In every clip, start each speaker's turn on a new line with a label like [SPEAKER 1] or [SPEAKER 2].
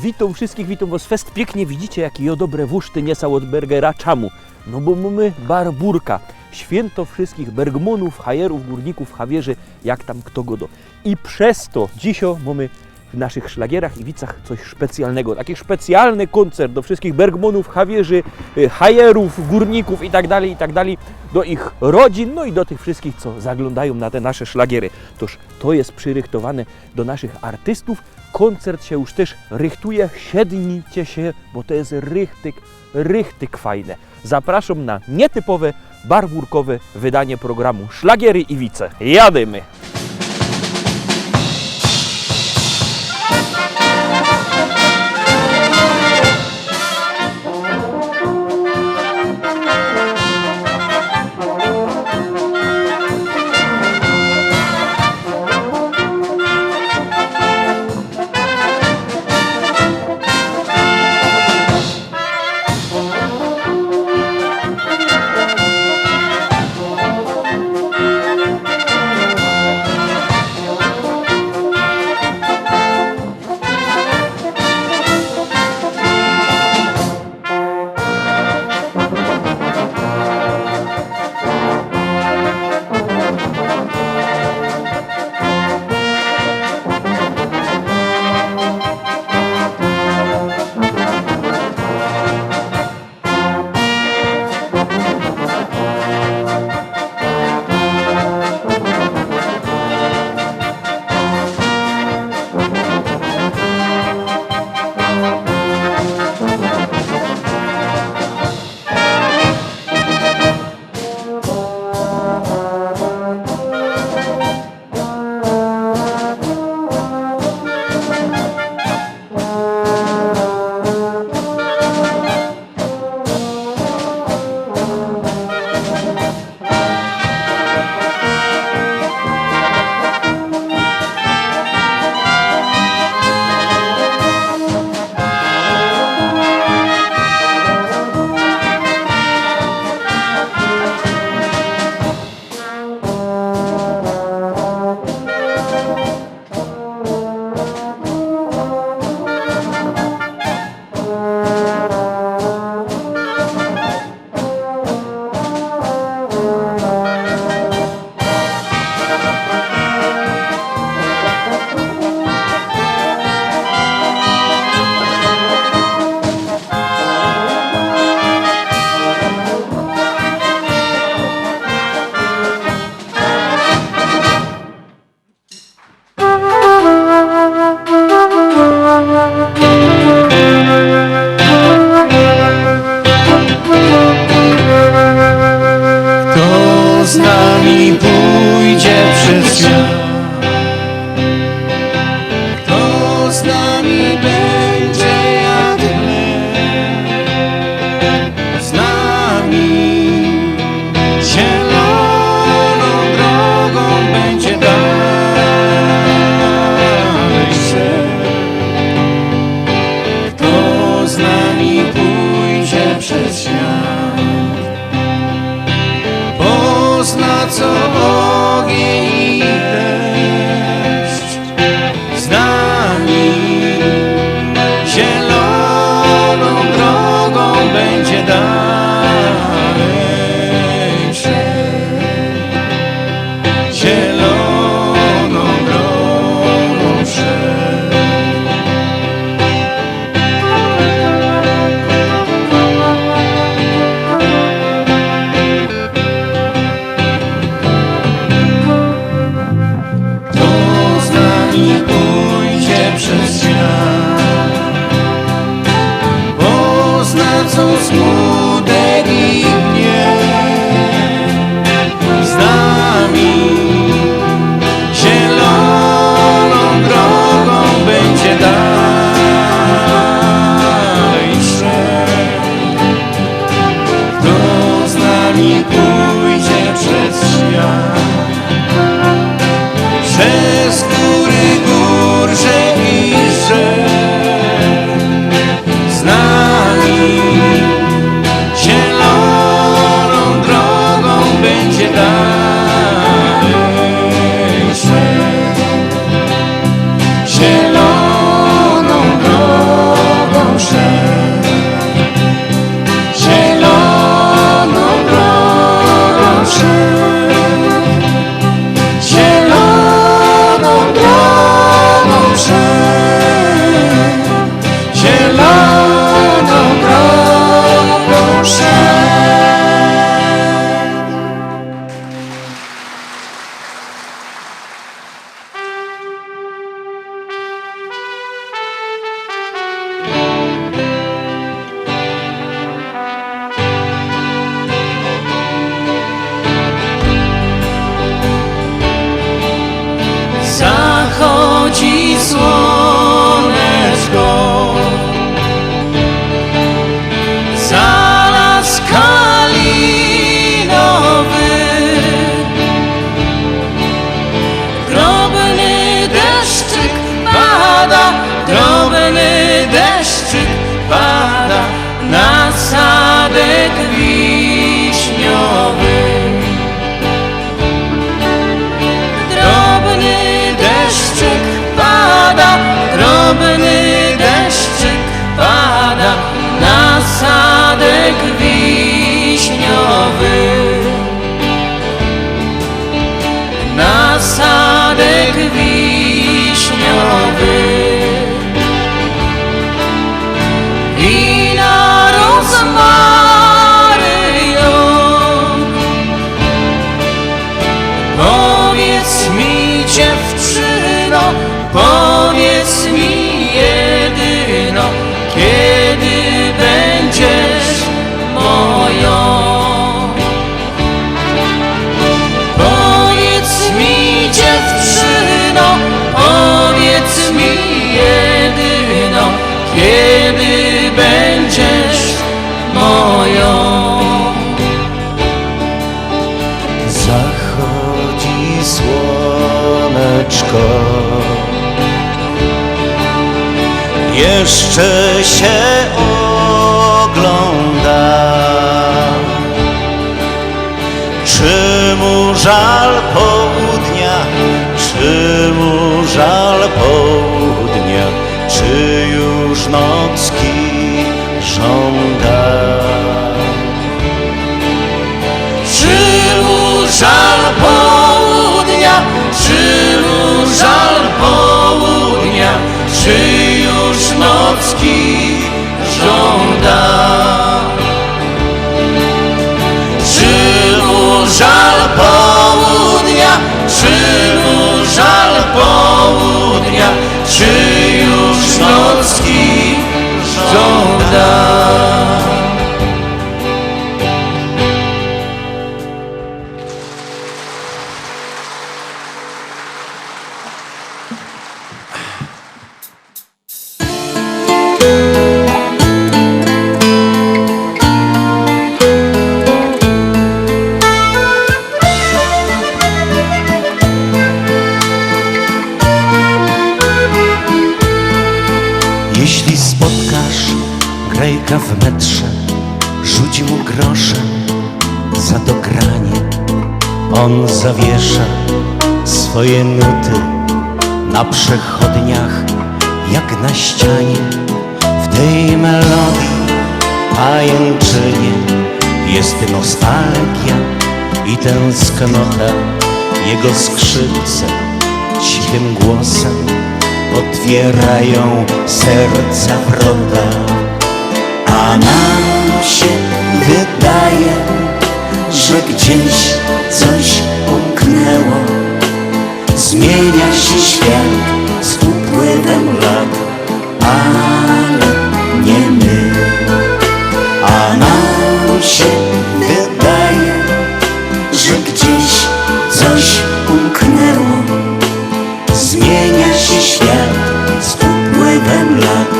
[SPEAKER 1] Witam wszystkich, witam was fest. Pięknie widzicie, jakie jo dobre wuszty niesał od Bergera. Czemu? No bo mamy Barburka. Święto wszystkich Bergmonów, hajerów, górników, hawierzy, jak tam kto go do. I przez to dzisiaj mamy w naszych szlagierach i wicach coś specjalnego. Taki specjalny koncert do wszystkich Bergmonów, hawierzy, hajerów, górników i tak dalej, do ich rodzin, no i do tych wszystkich, co zaglądają na te nasze szlagiery. Toż to jest przyrychtowane do naszych artystów. Koncert się już też rychtuje, siednijcie się, bo to jest rychtyk fajne. Zapraszam na nietypowe, barburkowe wydanie programu Szlagiery i Wice. Jadymy!
[SPEAKER 2] Z nami pójdzie przez świat, kto z nami będzie jak my, z nami zieloną drogą będzie dalej szedł, kto z nami pójdzie przez świat. Pozna co ogień i deszcz, z nami zieloną drogą będzie dalej szedł, zieloną drogą szedł. Pójdzie przez świat, pozna co smutek i gniew, z nami zieloną drogą będzie dalej szedł, kto z nami pójdzie przez świat. Przez góry, gór, rzek i rzek, z nami zieloną drogą będzie dalej szedł, zieloną drogą. zachodzi słoneczko. Za las kalinowy drobny deszczyk pada, drobny deszczyk pada na sadek wiśniowy. Drobny deszczyk pada, drobny deszczyk pada na sadek wiśniowy. Na sadek wiśniowy. I na rozmaryjon. Powiedz mi, dziewczyno, powiedz mi jedyno, kiedy będziesz moją. Powiedz mi, dziewczyno, powiedz mi jedyno, kiedy będziesz moją.
[SPEAKER 3] Zachodzi słoneczko, jeszcze się ogląda. Czy mu żal południa, czy mu żal południa, czy już nocki żąda?
[SPEAKER 2] Czy mu żal południa, czy mu żal południa, czy już nocki żąda? Czy mu żal południa, czy mu żal południa, czy już nocki żąda?
[SPEAKER 3] Jeśli spotkasz grejka w metrze, rzuć mu groszem za dogranie. On zawiesza swoje nuty na przechodniach jak na ścianie. W tej melodii pajęczynie jest nostalgia i tęsknota. Jego skrzypce cichym głosem otwierają serca wrota. A nam się wydaje, że gdzieś coś umknęło. Zmienia się świat z upływem lat, ale nie my. A nam się wydaje, że gdzieś coś umknęło. Zmienia się świat z upływem lat,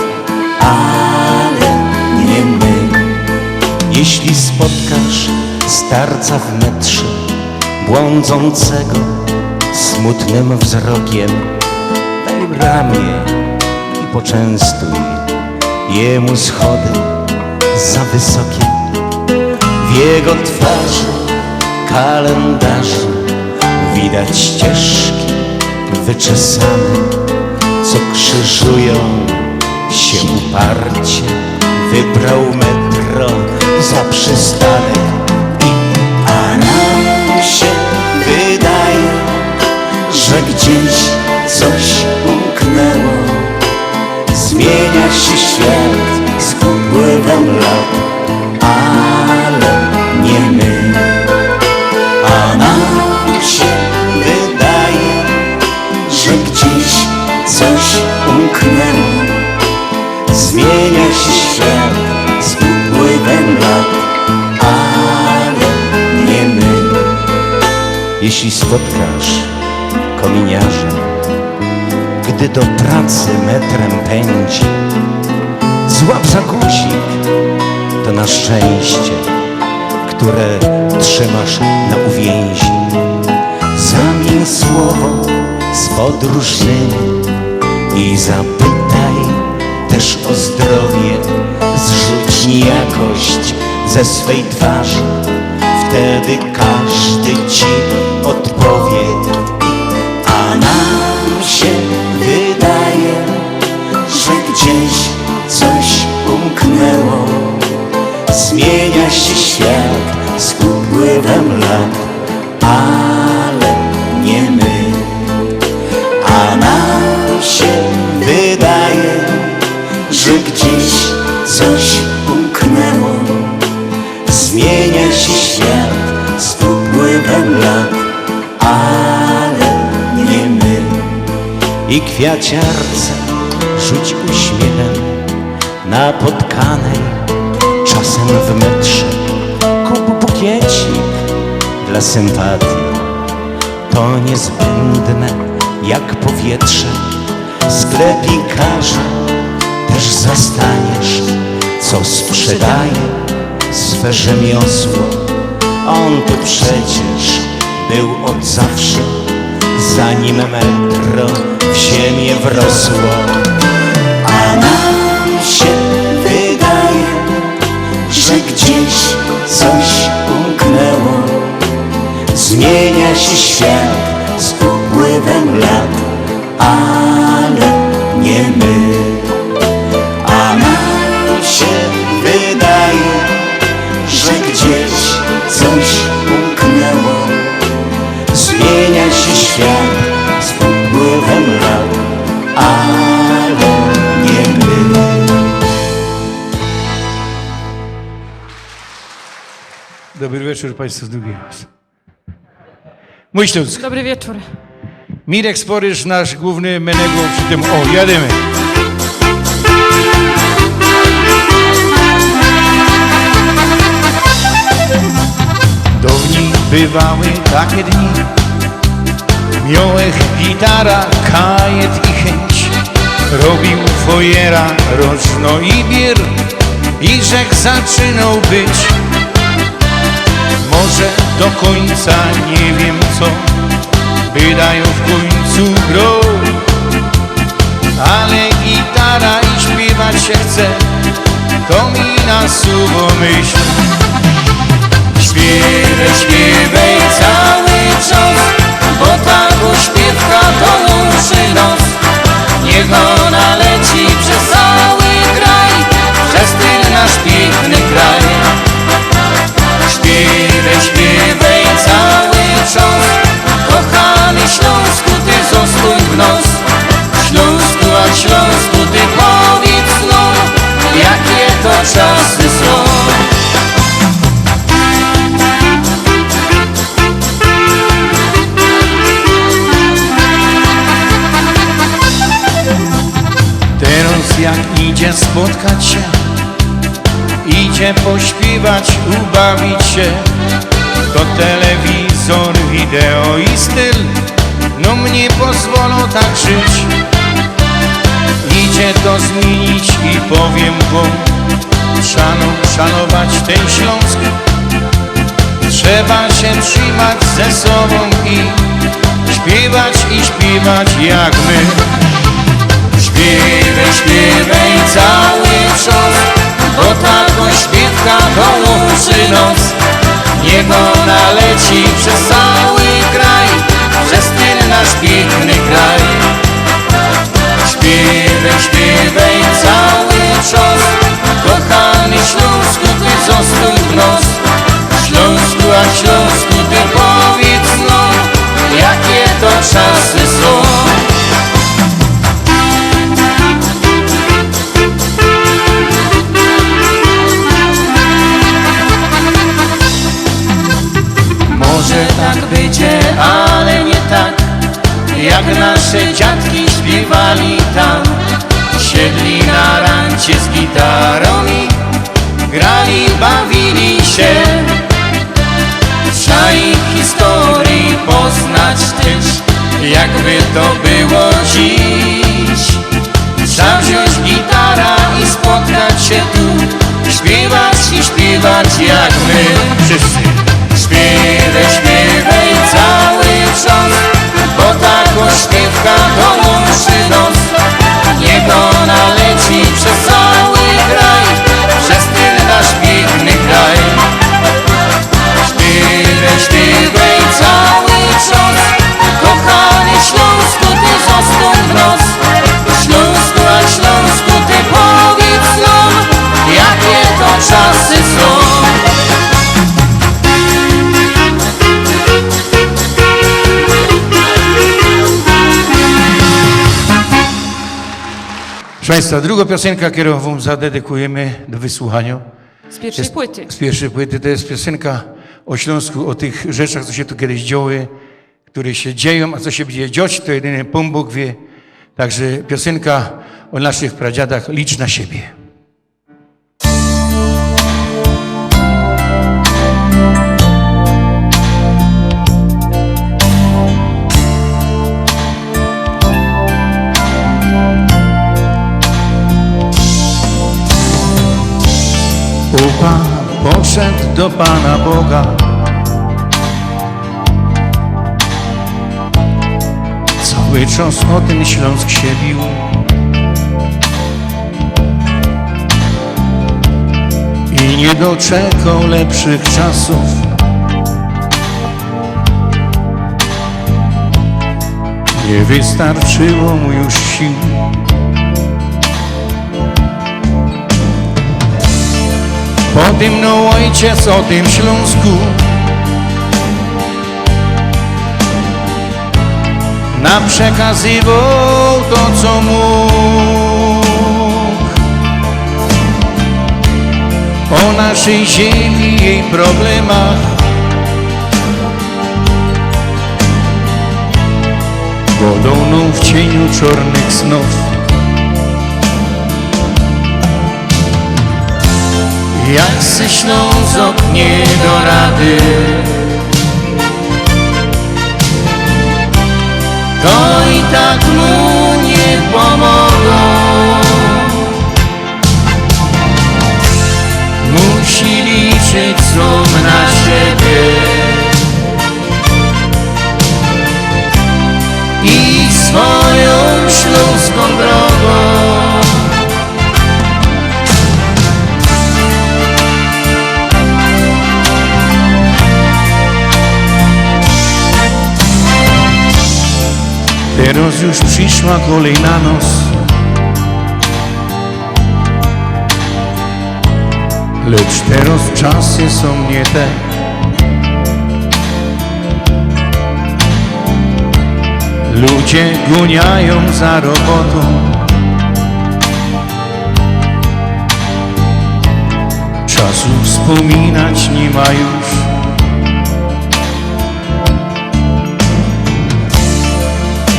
[SPEAKER 3] ale nie my. Jeśli spotkasz starca w metrze, błądzącego smutnym wzrokiem, daj ramię i poczęstuj. Jemu schody za wysokie. W jego twarzy kalendarzu widać ścieżki wyczesane, co krzyżują się uparcie. Wybrał metro za przystanek a nam się wydaje, że gdzieś coś umknęło. Zmienia się świat z upływem lat, ale nie my. A nam się wydaje, że gdzieś coś umknęło. Zmienia się świat z upływem lat, ale nie my. Jeśli spotkasz kominiarza, gdy do pracy metrem pędzi. Złap za guzik, to na szczęście, które trzymasz na uwięzi. Zamień słowo z podróżnymi i zapytaj też o zdrowie. Zrzuć niejakość ze swej twarzy, wtedy każdy ci odpowie. A nam się wydaje, że gdzieś coś umknęło. Zmienia się świat z upływem lat, ale nie my. A nam się wydaje, że gdzieś coś umknęło. Zmienia się świat z upływem lat, ale nie my. I kwiaciarce rzuć uśmiechem napotkanej czasem w metrze. Kup bukiecik dla sympatii, to niezbędne jak powietrze. Sklepikarza też zastaniesz, co sprzedaje swe rzemiosło. On tu przecież był od zawsze, zanim metro w ziemię wrosło. A nam się wydaje, że gdzieś coś umknęło. Zmienia się świat z upływem lat, ale nie my. A nam się wydaje, że gdzieś coś umknęło. Zmienia się świat z upływem lat, ale nie my.
[SPEAKER 4] Dobry wieczór Państwu z drugiej raz. Mój Śląsk.
[SPEAKER 5] Dobry wieczór.
[SPEAKER 4] Mirek Sporyż, nasz główny menedżer przy tym. O, jademy. Dawniej bywały takie dni, miałech gitara, kajet i chęć. Robił fojera, roczno i bier, i rzek zaczynał być. Może do końca nie wiem co, wydają w końcu grą. Ale gitara i śpiewać się chce, to mi nasuwa myśl. Śpiewaj, śpiewaj cały czas, bo ta śpiewka to łączy nos. Niech ona leci przez cały kraj, przez ten nasz piękny kraj. Śpiewaj, śpiewaj cały czas, kochany Śląsku, ty zostań w nos. Śląsku, a Śląsku, ty powiedz no, jakie to czasy są. Teraz jak idzie spotkać się, idzie pośpiewać, ubawić się, to telewizor, wideo i styl, no mnie pozwolą tak żyć. Idzie to zmienić i powiem wam, szanować ten Śląsk. Trzeba się trzymać ze sobą i śpiewać jak my. Śpiewaj, śpiewaj cały czas, bo ta śpiewka to łączy nos. Niech ona leci przez cały kraj, przez ten nasz piękny kraj. Śpiewaj, śpiewaj cały czas, kochany Śląsku, ty zostań w nos. Śląsku, a Śląsku, ty powiedz no, jakie to czasy są. Może tak będzie, ale nie tak, jak nasze dziadki śpiewali tam. Siedli na rancie z gitarą i grali, bawili się. Trzeba ich historii poznać też, jakby to było dziś.
[SPEAKER 5] Proszę Państwa, druga piosenka, którą Wam zadedykujemy do wysłuchania.
[SPEAKER 6] Z pierwszej płyty.
[SPEAKER 5] Z pierwszej płyty. To jest piosenka o Śląsku, o tych rzeczach, co się tu kiedyś działy, które się dzieją, a co się będzie dziać, to jedyny Pan Bóg wie. Także piosenka o naszych pradziadach, licz na siebie. Upa poszedł do Pana Boga, cały czas o ten Śląsk się bił. I nie doczekał lepszych czasów. Nie wystarczyło mu już sił. Potem no ojciec o tym Śląsku naprzekazywał to, co mógł o naszej ziemi, jej problemach. Wodą w cieniu czarnych snów.
[SPEAKER 4] Jak se Ślązok nie do rady, to i tak mu nie pomogą. Musi liczyć sam na siebie i swoją śląską drogą.
[SPEAKER 5] Teraz już przyszła kolej na nos. Lecz teraz czasy są nie te. Ludzie goniają za robotą. Czasu wspominać nie ma już.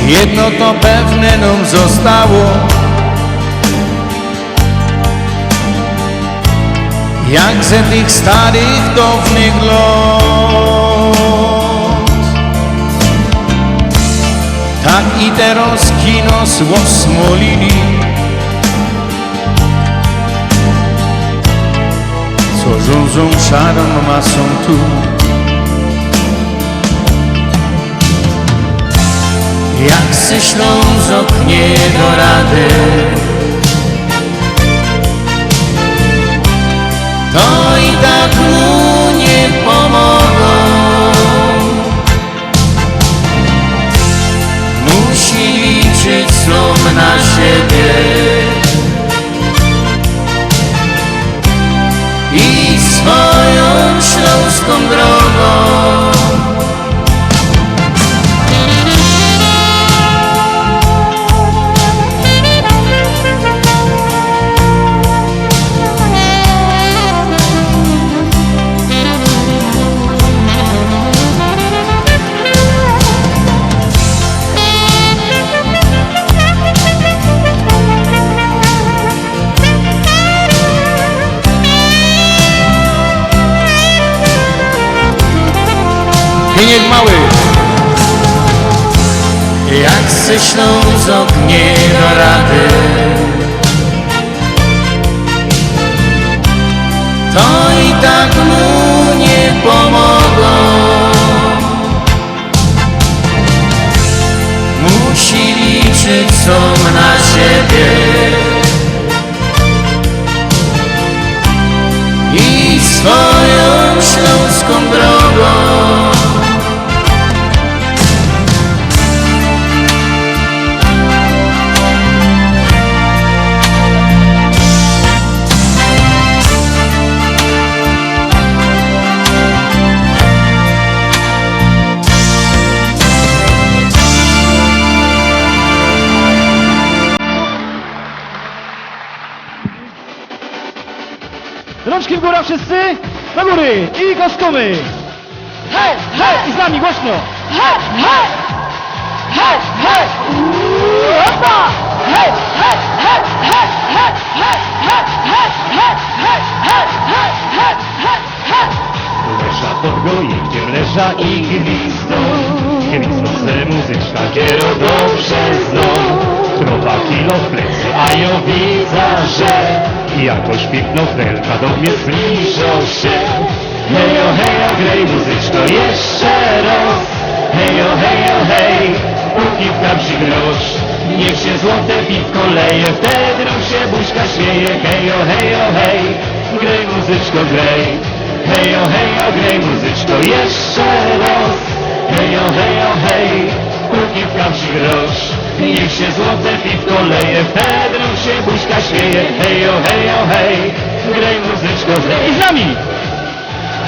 [SPEAKER 5] Jedno to pewne nam zostało, jak ze tych starych dawnych lat. Tak i teraz kino złosmolili, co rządzą szarą masą tu.
[SPEAKER 4] Jak se Ślązok nie do rady, to i tak mu nie pomogą. Musi liczyć sam na siebie i swoją śląską drogą.
[SPEAKER 5] Pieniek mały.
[SPEAKER 4] Jak se Ślązok nie do rady, to i tak mu nie pomogą. Musi liczyć sam na siebie i swoją śląską drogą.
[SPEAKER 6] Rączki w górę wszyscy! Do góry! I kostumy! Hej, hej! I z nami głośno! Hej, hej! Hej, hej! Opa! Hej, hej, hej, hej, hej, hej, hej, hej, hej, hej, hej, hej, hej, hej, hej!
[SPEAKER 7] Leża pod gojkiem, leża i gwizdą. Gwizdą se muzyczka kiero dobrze zną. Krowa kilo w plecy, a ja widzę, że jakoś piękno frelka do mnie zbliża się. Hejo, hejo, grej muzyczko jeszcze raz. Hejo, hejo, hej, póki w kaprzy grosz. Niech się złote piwko leje, wtedy się buźka śmieje. Hejo, hejo, hej, grej muzyczko, grej. Hejo, hejo, grej muzyczko jeszcze raz. Hejo, hejo, hej, póki w kaprzy grosz. Niech się złote piwko leje, wtedy się buźka śmieje. Hejo, hejo, hej, grej muzyczko, grej.
[SPEAKER 6] I z nami!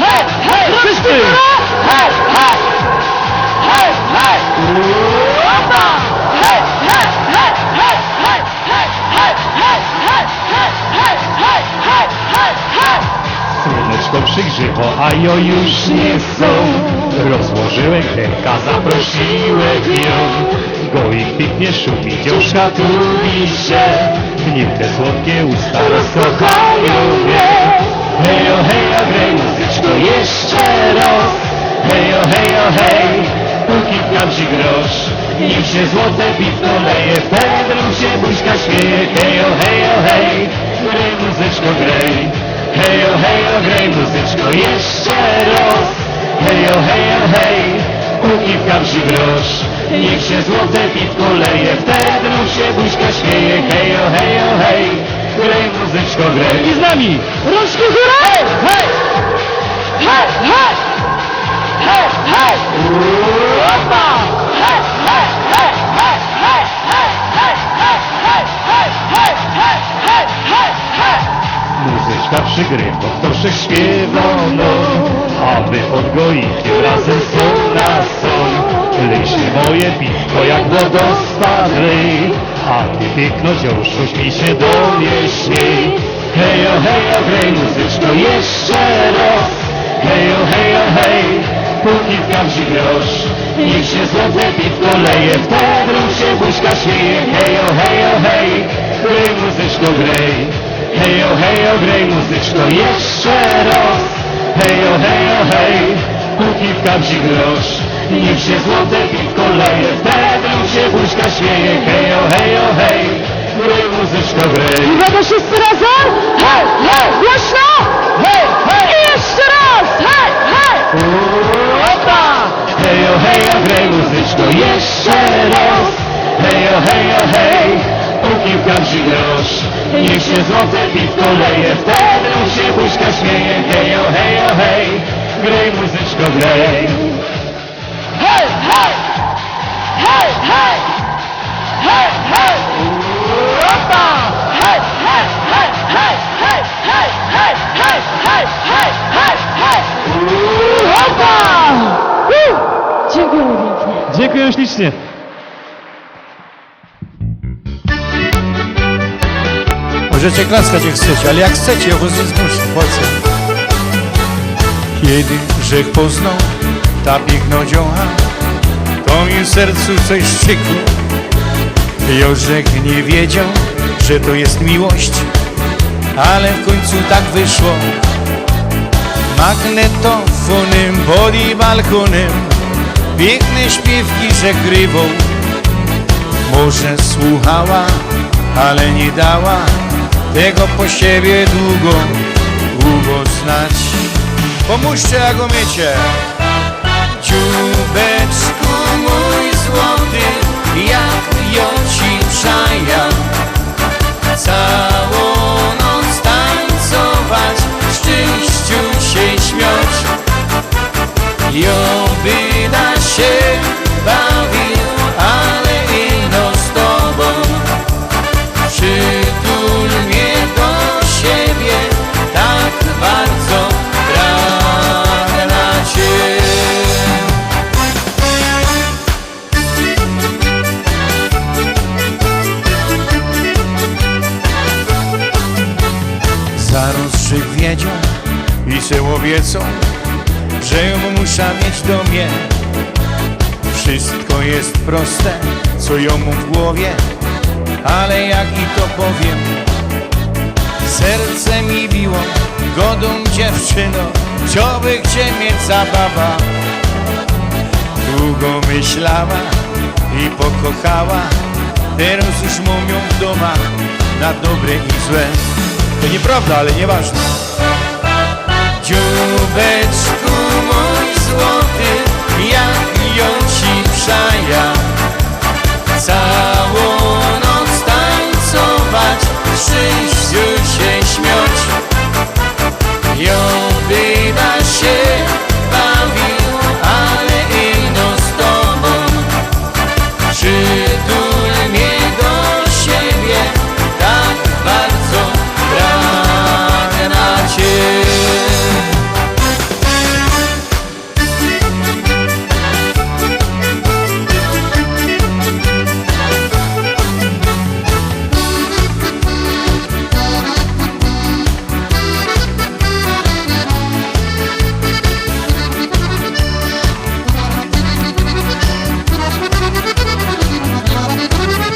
[SPEAKER 6] Hej, hej! Wszyscy! Hej, hej! Hej, hej! Opa! Hej, hej, hej, hej, hej, hej, hej, hej, hej, hej, hej, hej, hej, hej, hej!
[SPEAKER 7] Słoneczko przygrzewo, a jo już nie są. Rozłożyłem ręka, zaprosiłem ją. Goik pięknie szumi, dziążka tuli się. Niech te słodkie usta rozkochają mnie. Hejo, hejo, grej muzyczko jeszcze raz. Hejo, hejo, hej, póki w kaprzy grosz. Niech się złote piwko leje, wtedy się buźka śmieje. Hejo, hejo, hej, grej muzyczko, grej. Hejo, hejo, grej muzyczko jeszcze raz. Hejo, hejo, hej, póki w kaprzy grosz. Niech się złote piwko leje, wtedy się buźka śmieje. Hejo, hejo, hej, grej muzyczko, grej.
[SPEAKER 6] I z nami! Rączki w górę! Hej, hej! Hej, hej! Hej, hej! Opa! Hej, hej, hej, hej, hej, hej, hej, hej, hej, hej, hej, hej, hej, hej, hej!
[SPEAKER 7] Muzyczka przygrywa, to śpiewano, aby pod goikiem razem są na son. Lej się moje piwko jak wodospad lej, a ty piękno dziążku śmiej się do mnie śmiej. Hejo, hejo, grej muzyczko jeszcze raz. Hejo, hejo, hej, póki w kaprzy grosz. Niech się złote piwko leje, wtedy się buźka śmieje. Hejo, hejo, hej, grej muzyczko, grej. Hejo, hejo, grej muzyczko jeszcze raz. Hejo, hejo, hej, póki w kaprzy grosz. Niech się złote piwko leje, wtedy się buźka śmieje. Hejo, hejo, hej, grej muzyczko, grej.
[SPEAKER 6] Uwaga, wszyscy razem! Hej, hej! Głośno! Hej, hej! I jeszcze raz! Hej, hej! Opa!
[SPEAKER 7] Hejo, hejo, grej muzyczko jeszcze raz. Hejo, hejo, hej, póki w kaprzy grosz. Niech się złote piwko leje, wtedy się buźka śmieje. Hejo, hejo, hej, grej muzyczko, grej.
[SPEAKER 6] Hej, hej! Hej, hej! Hej, hej! Opa! Hej, hej, hej, hej, hej, hej, hej, hej, hej, hej, hej, hej! Opa! Dziękuję pięknie.
[SPEAKER 7] Dziękuję ślicznie.
[SPEAKER 5] Możecie klaskać jak chcecie, ale jak chcecie, ja was nie zmuszę. Po co? Kiedy grzech poznał ta piękno dzioła, to mi w sercu coś szczykło. Jorzek nie wiedział, że to jest miłość, ale w końcu tak wyszło. Magnetofonem pod jej balkonem piękne śpiewki żegrywał. Może słuchała, ale nie dała tego po siebie długo, długo znać. Pomóżcie, jak umiecie. Dziubeczku mój złoty, jak ja ci przajam, całą noc tańcować, w szczęściu się śmiać. Jo by da się bawił, ale ino z tobą. Przytul mnie do siebie, tak bardzo pragnę cię. Za rozstrzygnięcie miedzią i se łowiecą, że ją muszę mieć do mnie. Wszystko jest proste, co ją mu w głowie, ale jak i to powiem, serce mi biło, godą dziewczyno, chciałby cię mieć zabawa. Długo myślała i pokochała, teraz już mówią w domach na dobre i złe. To nieprawda, ale nieważne. Dziubeczku mój złoty, jak ją ci przaja, całą noc tańcować, w szczęściu się śmiać. Ją byda się bawił, ale ino z tobą. Przytul mnie do siebie, tak bardzo pragnę cię.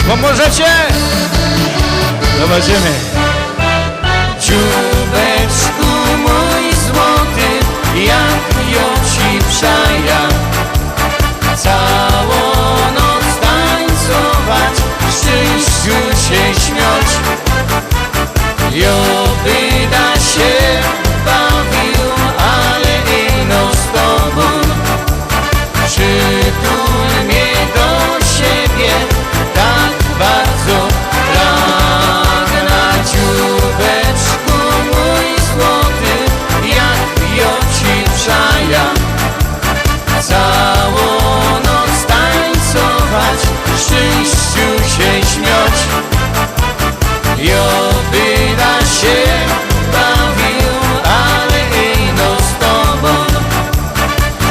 [SPEAKER 5] Pomożecie? Zobaczymy. Dziubeczku mój złoty, jak ją ci przaja, całą noc tańcować, w szczęściu się śmiać. Ją byda się bawił, ale ino z tobą. Przytul mnie do siebie, tak bardzo pragnę. Dziubeczku mój złoty, jak ją ci przaja, całą noc tańcować, w szczęściu się śmiać. Ją byda się bawił, ale ino z tobą.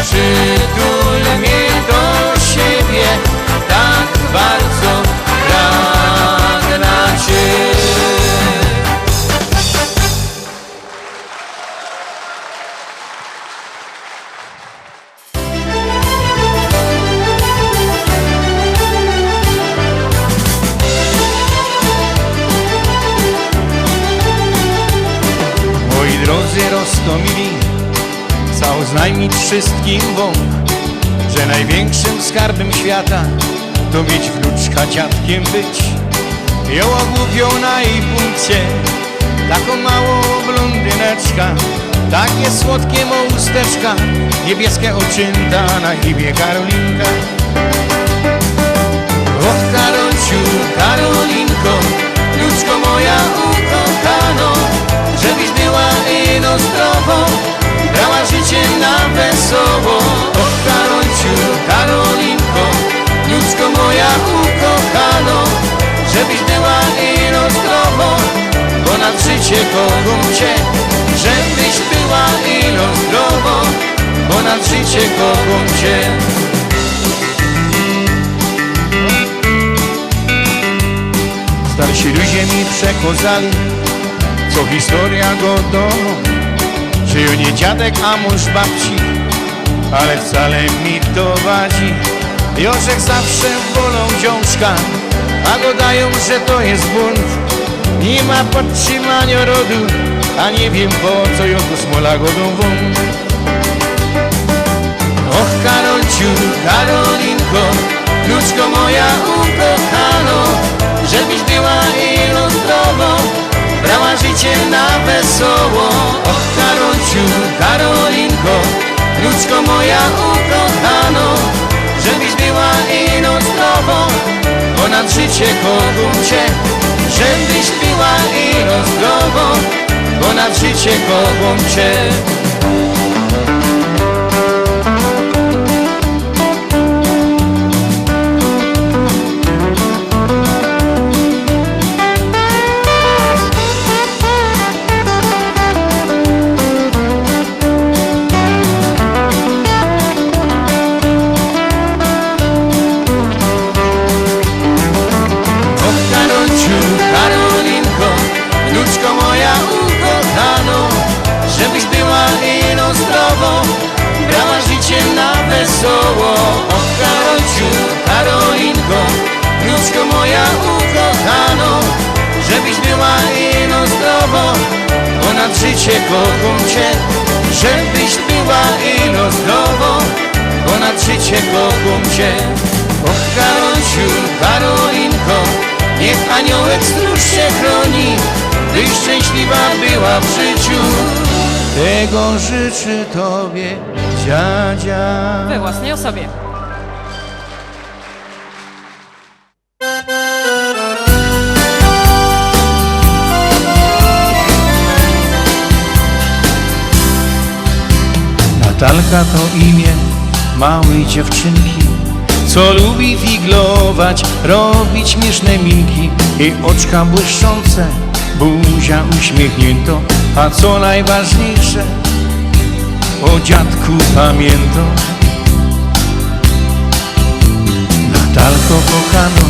[SPEAKER 5] Przytul mnie do siebie, tak bardzo pragnę cię. Moi drodzy roztomili, zaoznajmić wszystkim wam, że największym skarbem świata to mieć wnuczka dziadkiem być. Ją ogłupią na jej punkcie, taką małą blondyneczka, takie słodkie ma usteczka, niebieskie oczynta, na imię Karolinka. Och Karolciu, Karolinko, wnuczko moja ukochano, żebyś była ino zdrową, brała życie na wesoło. Och Karolciu, Karolinko, wnuczko moja ukochano, żebyś była ino zdrową, ponad życie kocham cię. Żebyś była ino zdrową, ponad życie kocham cię. Starsi ludzie mi przekazali, co historia go domu, że ją nie dziadek, a mąż babci, ale wcale mi to wadzi. Jożek zawsze wolą dziążka, a go dają, że to jest bunt. Nie ma podtrzymania rodu, a nie wiem po co ją do smola godą wą. Och Karolciu, Karolinko, wnuczko moja ukochano, żebyś była ino zdrową, brała życie na wesoło. Och Karolciu, Karolinko, wnuczko moja ukochano, żebyś była ino zdrową, ponad życie kocham cię. Żebyś była ino zdrową, ponad życie kocham cię.
[SPEAKER 4] wesoło. Och, Karolciu, Karolinko, wnuczko moja ukochano, żebyś była ino zdrowo, bo nad życie kocham cię. Żebyś była ino zdrowo, bo nad życie kocham cię. Och, Karolciu, Karolinko, niech aniołek stróż cię chroni, byś szczęśliwa była w życiu. Tego życzy tobie dziadzia.
[SPEAKER 8] We własnej osobie.
[SPEAKER 5] Natalka to imię małej dziewczynki, co lubi figlować, robić śmieszne minki. Jej oczka błyszczące, buzia uśmiechnięto, a co najważniejsze, o dziadku pamięto. Natalko kochano,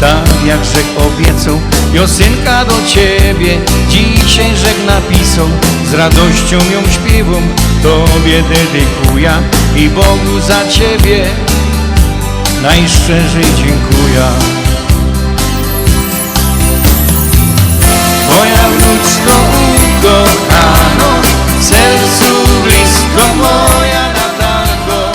[SPEAKER 5] tak jak rzek obiecał, piosenka do ciebie dzisiaj rzek napisał. Z radością ją śpiewam, tobie dedykuję i Bogu za ciebie najszczerzej dziękuję. Moja wnuczko ukochano, w sercu blisko moja Natalko,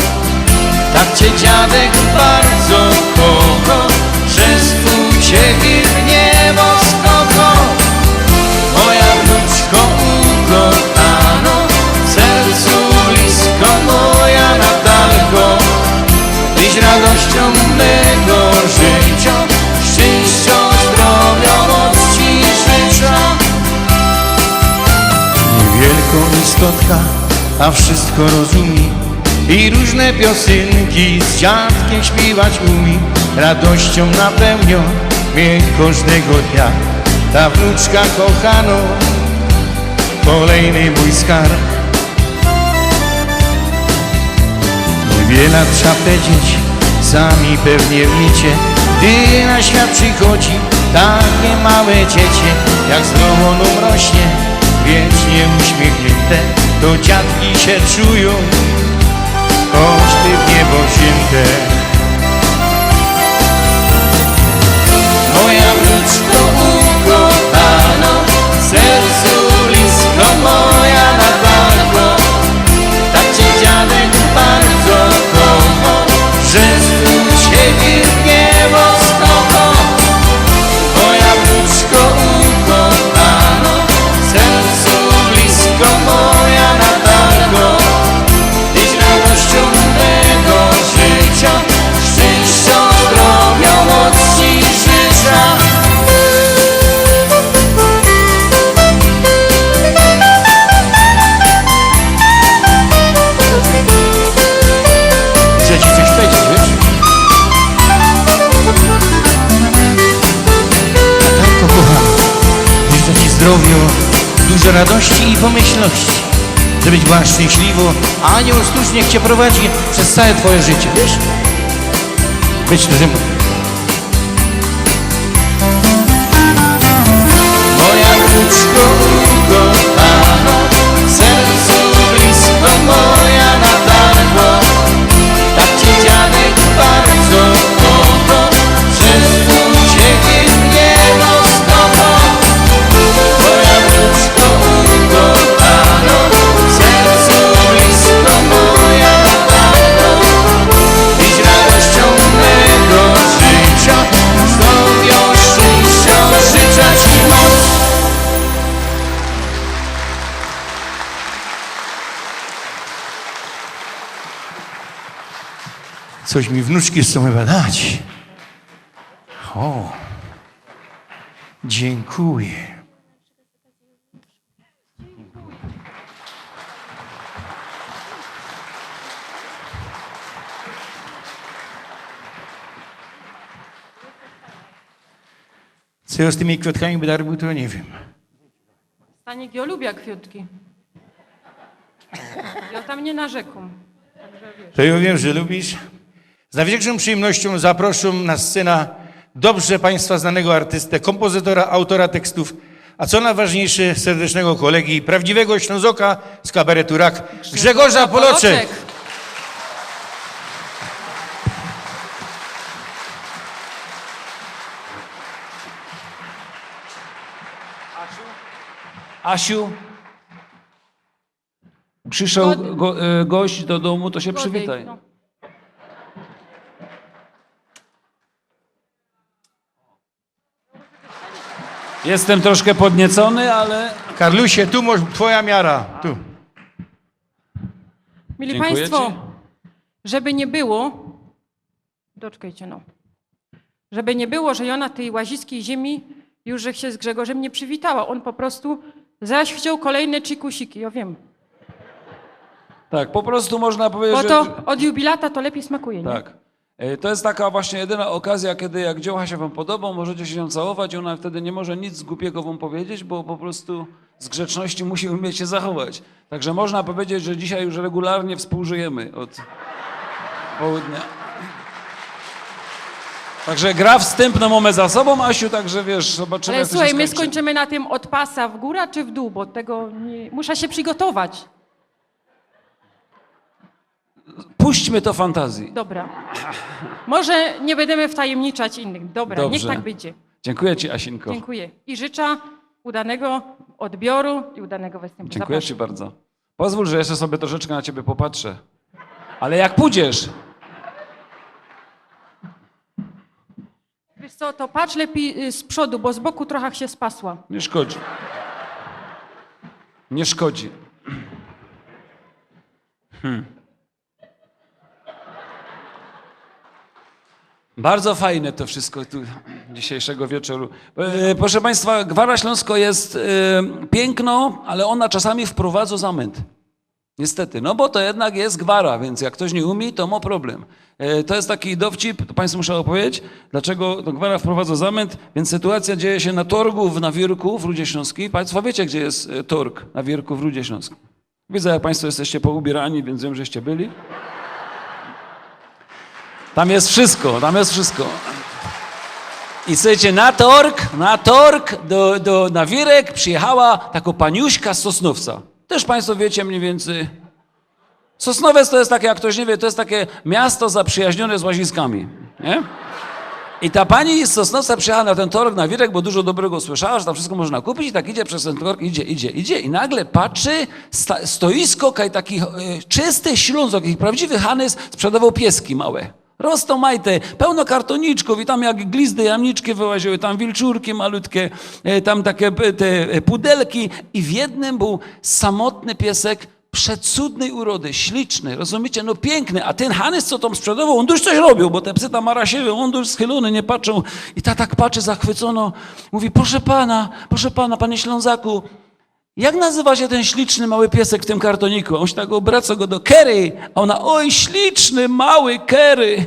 [SPEAKER 5] tak cię dziadek bardzo kocha, że swój ciebie w niebo skoko. Moja wnuczko ukochano, w sercu blisko moja Natalko, tyś radością mego życia, szczęścia, zdrowia, mocy życzę. Niewielką istotka, a wszystko rozumie i różne piosenki z dziadkiem śpiewać umie. Radością napełnią mnie każdego dnia ta wnuczka kochano, kolejny mój skarb. Niewiele trzeba powiedzieć, sami pewnie wiecie, gdy na świat przychodzi takie małe dziecię, jak zdrowo nam rośnie, wiecznie uśmiechnięte, to dziadki się czują, choć ty w niebo wzięte. Moja wnuczko ukochano, w sercu blisko moja Natalko, tak cię dziadek bardzo kocha, że swój ciebie w niebo skoko. Moja wnuczko ukochano, w sercu blisko moja Natalko, tyś radością mego życia, szczęścia, zdrowia, mocy życzę. Chcę ci coś powiedzieć, wiesz? Natalko kochana, życzę ci zdrowia, dużo radości i pomyślności, żebyś była szczęśliwa, a anioł stróż niech cię prowadzi przez całe twoje życie, wiesz? Być tu ze mną. Moja wnuczko ukochano, w sercu blisko moja Natalko, tak cię dziadek bardzo kocha, że swój ciebie w niebo skoko. Moja wnuczko ukochano, w sercu blisko moja Natalko, tyś radością mego życia, zdrowia, szczęścia życzę ci moc. Coś mi wnuczki chcą chyba dać. O, dziękuję. Co ja z tymi kwiatkami by robił, to nie wiem.
[SPEAKER 8] Stanik ja lubię kwiatki. Ja tam nie narzekam.
[SPEAKER 5] To ja wiem, że lubisz. Z największą przyjemnością zaproszą na scenę dobrze Państwa znanego artystę, kompozytora, autora tekstów, a co najważniejsze, serdecznego kolegi, prawdziwego Ślązoka z kabaretu Rak, Grzegorza Poloczek.
[SPEAKER 9] Asiu, przyszedł gość do domu, to się
[SPEAKER 8] Zgodziej,
[SPEAKER 9] przywitaj.
[SPEAKER 8] no.
[SPEAKER 9] Jestem troszkę podniecony, ale
[SPEAKER 5] Karlusie, tu masz twoja miara. Tu.
[SPEAKER 8] Mili
[SPEAKER 9] Dziękuję
[SPEAKER 8] Państwo,
[SPEAKER 9] ci.
[SPEAKER 8] żeby nie było, doczekajcie no, żeby nie było, że ona tej łaziskiej ziemi już że się z Grzegorzem nie przywitała. On po prostu zaś chciał kolejne chikusiki, ja wiem.
[SPEAKER 9] tak, po prostu można powiedzieć,
[SPEAKER 8] Bo
[SPEAKER 9] że...
[SPEAKER 8] to od jubilata to lepiej smakuje, nie?
[SPEAKER 9] Tak. To jest taka właśnie jedyna okazja, kiedy jak dzieła się wam podobą, możecie się nią całować i ona wtedy nie może nic głupiego wam powiedzieć, bo po prostu z grzeczności musi umieć się zachować. Także można powiedzieć, że dzisiaj już regularnie współżyjemy od południa. Także gra wstępną mamy za sobą, Asiu, także wiesz, zobaczymy,
[SPEAKER 8] Ale
[SPEAKER 9] jak to
[SPEAKER 8] słuchaj,
[SPEAKER 9] się
[SPEAKER 8] my
[SPEAKER 9] skończy.
[SPEAKER 8] skończymy na tym od pasa w górę czy w dół, bo tego nie... Muszę się przygotować.
[SPEAKER 9] Puśćmy to fantazji.
[SPEAKER 8] Dobra. Może nie będziemy wtajemniczać innych. Dobra,
[SPEAKER 9] Dobrze.
[SPEAKER 8] niech tak będzie.
[SPEAKER 9] Dziękuję ci, Asinko.
[SPEAKER 8] Dziękuję. I życzę udanego odbioru i udanego występu.
[SPEAKER 9] Dziękuję ci bardzo. Pozwól, że jeszcze sobie troszeczkę na ciebie popatrzę. Ale jak pójdziesz,
[SPEAKER 8] Wiesz co, to patrz lepiej z przodu, bo z boku trochę się spasła.
[SPEAKER 9] nie szkodzi. Nie szkodzi. Bardzo fajne to wszystko tu dzisiejszego wieczoru. Proszę Państwa, Gwara Śląsko jest piękno, ale ona czasami wprowadza zamęt. Niestety, no bo to jednak jest gwara, więc jak ktoś nie umie, to ma problem. To jest taki dowcip, to Państwu muszę opowiedzieć, dlaczego to gwara wprowadza zamęt, więc sytuacja dzieje się na torgu na Wierku w Rudzie Śląskiej. Państwo wiecie, gdzie jest torg na Wierku w Rudzie Śląskiej. Widzę, jak Państwo jesteście poubierani, więc wiem, żeście byli. Tam jest wszystko, tam jest wszystko. I słuchajcie, na torg na Wirek przyjechała taka paniuśka z Sosnowca. Też Państwo wiecie mniej więcej. Sosnowiec to jest takie, jak ktoś nie wie, to jest takie miasto zaprzyjaźnione z Łaziskami, nie? I ta pani z Sosnowca przyjechała na ten torg na Wirek, bo dużo dobrego słyszała, że tam wszystko można kupić i tak idzie przez ten torg, idzie i nagle patrzy, stoisko, taki czysty Śląsk, jakiś prawdziwy Hanys sprzedawał pieski małe. Rosną majte, pełno kartoniczków i tam jak glizdy, jamniczki wyłaziły, tam wilczurki malutkie, tam takie te pudelki i w jednym był samotny piesek przecudnej urody, śliczny, rozumiecie, no piękny, a ten Hanys, co tam sprzedawał, on już coś robił, bo te psy tam marasiewy, on już schylony, nie patrzą i ta tak patrzy zachwycono, mówi, proszę pana, panie Ślązaku, jak nazywa się ten śliczny mały piesek w tym kartoniku? A on się tak obraca go do Kerry, a ona, oj, śliczny, mały Kerry.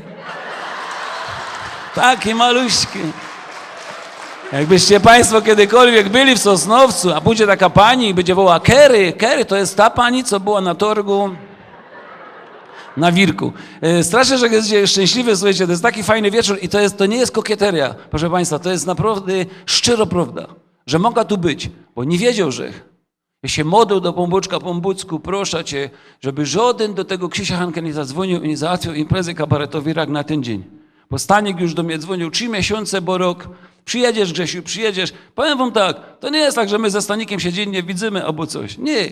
[SPEAKER 9] Taki maluśki. Jakbyście Państwo kiedykolwiek byli w Sosnowcu, a pójdzie taka pani i będzie wołała Kerry, to jest ta pani, co była na torgu na Wirku. Strasznie, że jest szczęśliwy, słuchajcie, to jest taki fajny wieczór i to nie jest kokieteria, proszę Państwa, to jest naprawdę szczero prawda, że mogła tu być, bo nie wiedział, że ja się modlił do Pombuczka, Pombucku, proszę Cię, żeby żaden do tego Krzysia Hanka nie zadzwonił i nie załatwił imprezy kabaretowej rak na ten dzień. Bo Stanik już do mnie dzwonił 3 miesiące, bo rok. Przyjedziesz, Grzesiu, przyjedziesz. Powiem wam tak, to nie jest tak, że my ze Stanikiem się dziennie widzimy albo coś. Nie,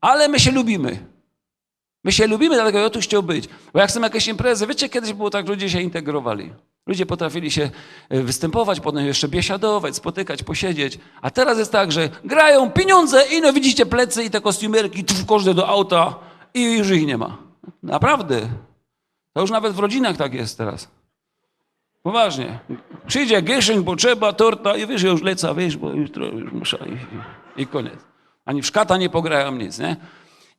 [SPEAKER 9] ale my się lubimy. My się lubimy, dlatego ja tu chciał być. Bo jak są jakieś imprezy, wiecie, kiedyś było tak, ludzie się integrowali. Ludzie potrafili się występować, potem jeszcze biesiadować, spotykać, posiedzieć. A teraz jest tak, że grają pieniądze i no widzicie plecy i te kostiumerki, każde do auta i już ich nie ma. Naprawdę. To już nawet w rodzinach tak jest teraz. Poważnie. Przyjdzie Gieszyn, potrzeba, torta i wiesz, ja już lecę, wiesz, bo jutro już muszę i koniec. Ani w szkata nie pograją nic, nie?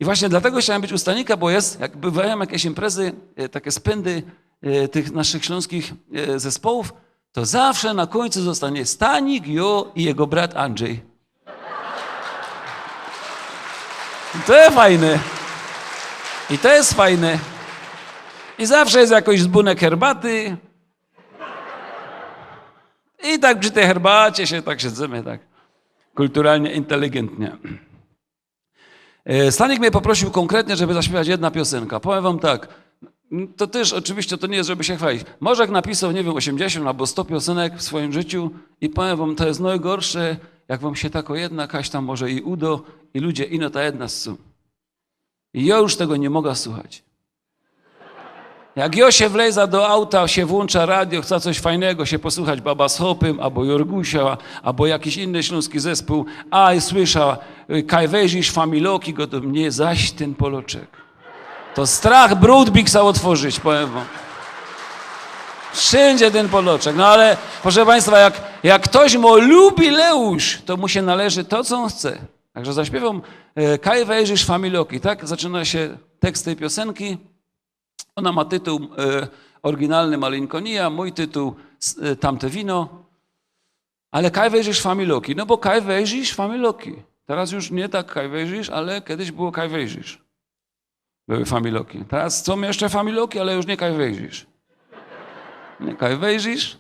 [SPEAKER 9] I właśnie dlatego chciałem być u Stanika, bo jest, jak bywają jakieś imprezy, takie spędy tych naszych śląskich zespołów, to zawsze na końcu zostanie Stanik, Jo i jego brat Andrzej. I to jest fajne. I to jest fajne. I zawsze jest jakoś dzbunek herbaty. I tak przy tej herbacie się tak siedzimy, tak kulturalnie, inteligentnie. Stanik mnie poprosił konkretnie, żeby zaśpiewać jedna piosenka. Powiem wam tak, to też oczywiście to nie jest, żeby się chwalić. Może jak napisał, nie wiem, 80 albo 100 piosenek w swoim życiu i powiem wam, to jest najgorsze, jak wam się tako jedna kaś tam może i udo, i ludzie ino ta jedna są. I ja już tego nie mogę słuchać. Jak ja się wleza do auta, się włącza radio, chce coś fajnego się posłuchać, Baba z Hopym, albo Jorgusia, albo jakiś inny śląski zespół, a i słysza, kaj weźisz familoki, go do mnie zaś ten poloczek. To strach brudbiksa otworzyć, powiem wam. Wszędzie ten poloczek. No ale, proszę państwa, jak ktoś mu lubi Leusz, to mu się należy to, co on chce. Także zaśpiewam kaj wejrzysz familoki, tak? Zaczyna się tekst tej piosenki. Ona ma tytuł oryginalny Malinkonia, mój tytuł Tamte wino. Ale kaj wejrzysz familoki, no bo kaj wejrzysz familoki. Teraz już nie tak kaj wejrzysz, ale kiedyś było kaj wejrzysz. Były familoki. Teraz są jeszcze familoki, ale już nie kaj wejrzysz. Nie kaj wejrzysz.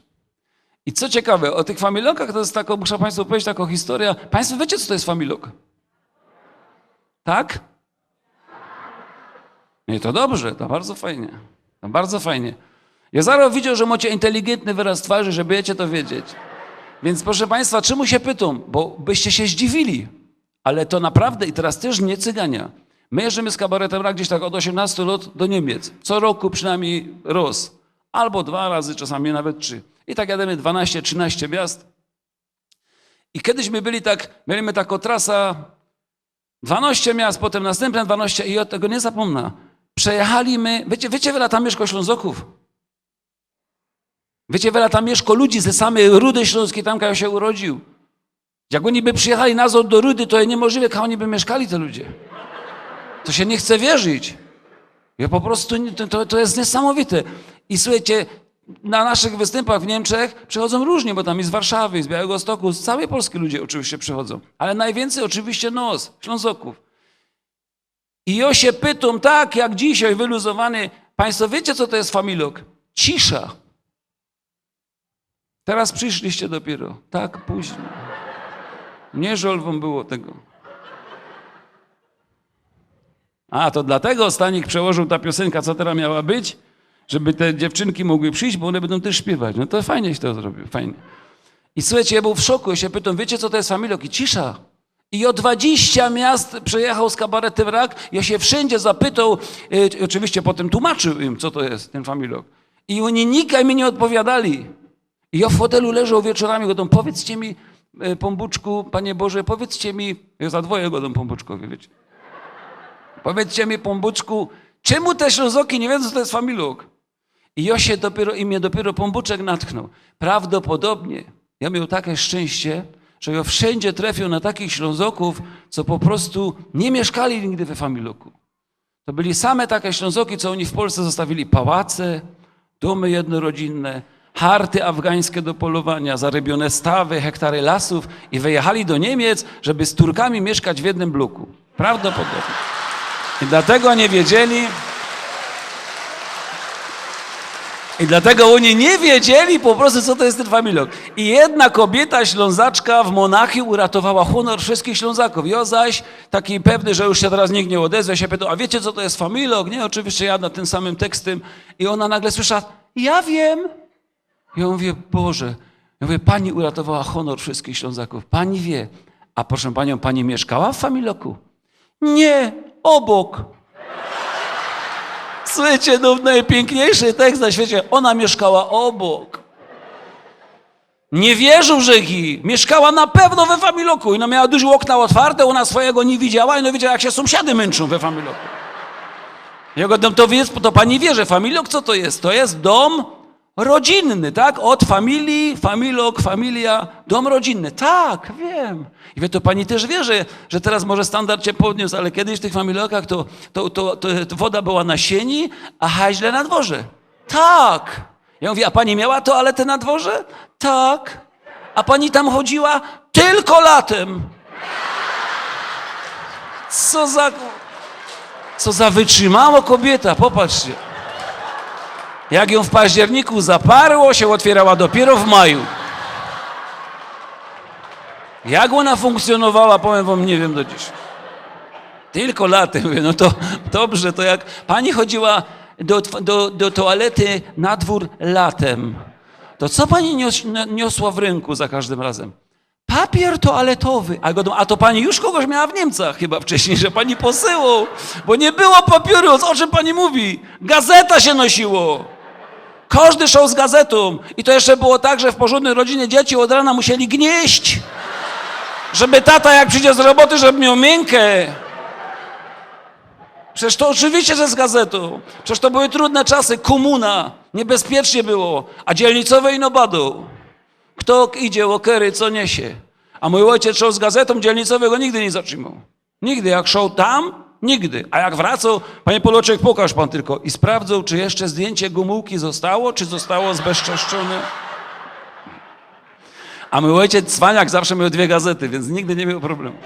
[SPEAKER 9] I co ciekawe, o tych familokach to jest taką, muszę państwu powiedzieć taką historię. Państwo wiecie, co to jest familok? Tak? Nie, to dobrze, to bardzo fajnie. To bardzo fajnie. Ja zaraz widział, że macie inteligentny wyraz twarzy, że będziecie to wiedzieć. Więc proszę państwa, czemu się pytam? Bo byście się zdziwili. Ale to naprawdę, i teraz też nie cygania. My jeżdżamy z kabaretem gdzieś tak od 18 lat do Niemiec. Co roku przynajmniej raz. Albo 2 razy, czasami nawet 3. I tak jademy 12-13 miast. I kiedyś my mieliśmy taką trasę 12 miast, potem następne 12 i od tego nie zapomnę. Przejechaliśmy, wiecie, wiele tam mieszka Ślązoków? Wiecie, wiele tam mieszka ludzi ze samej Rudy Śląskiej, tam jak się urodził. Jak oni by przyjechali nazad do Rudy, to jest niemożliwe, jak oni by mieszkali, te ludzie. To się nie chce wierzyć. Ja po prostu, to jest niesamowite. I słuchajcie, na naszych występach w Niemczech przychodzą różnie, bo tam i z Warszawy, i z Białegostoku, z całej Polski ludzie oczywiście przychodzą. Ale najwięcej oczywiście Ślązoków. I ja się pytam, tak jak dzisiaj, wyluzowany, państwo wiecie, co to jest familok? Cisza. Teraz przyszliście dopiero, tak późno. Nie żal wam było tego. A, to dlatego Stanik przełożył ta piosenka, co teraz miała być, żeby te dziewczynki mogły przyjść, bo one będą też śpiewać. No to fajnie się to zrobił, fajnie. I słuchajcie, ja był w szoku, ja się pytam, wiecie, co to jest familok? I cisza. I o 20 miast przejechał z kabaretem Rak, ja się wszędzie zapytał, oczywiście potem tłumaczył im, co to jest ten familok. I oni nikt mi nie odpowiadali. I ja w fotelu leżał wieczorami, godą, powiedzcie mi, Pombuczku, Panie Boże, powiedzcie mi, ja za dwoje godą Pombuczkowi, wiecie. Powiedzcie mi, Pombuczku, czemu te Ślązoki nie wiedzą, co to jest familok? I mnie dopiero Pombuczek natchnął. Prawdopodobnie ja miał takie szczęście, że ja wszędzie trafił na takich Ślązoków, co po prostu nie mieszkali nigdy we familoku. To byli same takie Ślązoki, co oni w Polsce zostawili pałace, domy jednorodzinne, harty afgańskie do polowania, zarybione stawy, hektary lasów i wyjechali do Niemiec, żeby z Turkami mieszkać w jednym bloku. Prawdopodobnie. I dlatego nie wiedzieli, i dlatego oni nie wiedzieli po prostu, co to jest ten familok. I jedna kobieta, Ślązaczka w Monachium uratowała honor wszystkich Ślązaków. Ja zaś, taki pewny, że już się teraz nikt nie odezwie, się pytał, a wiecie, co to jest familok? Nie, oczywiście ja nad tym samym tekstem. I ona nagle słyszała, ja wiem. Ja mówię, Boże, ja mówię, pani uratowała honor wszystkich Ślązaków. Pani wie. A proszę panią, pani mieszkała w familoku? Nie, obok. Słuchajcie, no najpiękniejszy tekst na świecie. Ona mieszkała obok. Nie wierzył, że mieszkała na pewno we familoku. I ona miała duże okna otwarte, ona swojego nie widziała i no widziała, jak się sąsiady męczą we familoku. Ja go, to pani wie, że familok co to jest? To jest dom rodzinny, tak? Od familii, familok, familia, dom rodzinny. Tak, wiem. I wie, to pani też wie, że teraz może standard się podniósł, ale kiedyś w tych familokach to woda była na sieni, a haźle na dworze. Tak. Ja mówię, a pani miała toaletę na dworze? Tak. A pani tam chodziła tylko latem. Co za wytrzymała kobieta, popatrzcie. Jak ją w październiku zaparło, się otwierała dopiero w maju. Jak ona funkcjonowała, powiem wam, nie wiem do dziś. Tylko latem. Mówię, no to dobrze, to jak pani chodziła do toalety na dwór latem, to co pani niosła w ręku za każdym razem? papier toaletowy. A to pani już kogoś miała w Niemcach chyba wcześniej, że pani posyłał, bo nie było papieru. O czym pani mówi? Gazeta się nosiło. Każdy szał z gazetą. I to jeszcze było tak, że w porządnej rodzinie dzieci od rana musieli gnieść, żeby tata jak przyjdzie z roboty, żeby miał miękkę. Przecież to oczywiście, że z gazetą. Przecież to były trudne czasy, komuna, niebezpiecznie było, a dzielnicowe ino badą. Kto idzie, łokery, co niesie. A mój ojciec szał z gazetą, dzielnicowego nigdy nie zatrzymał. Nigdy, jak szał tam, nigdy. A jak wracał, panie Poloczek, pokaż pan tylko. I sprawdzał, czy jeszcze zdjęcie Gomułki zostało, czy zostało zbezczeszczone. A mój ojciec, cwaniak, zawsze miał 2 gazety, więc nigdy nie miał problemu.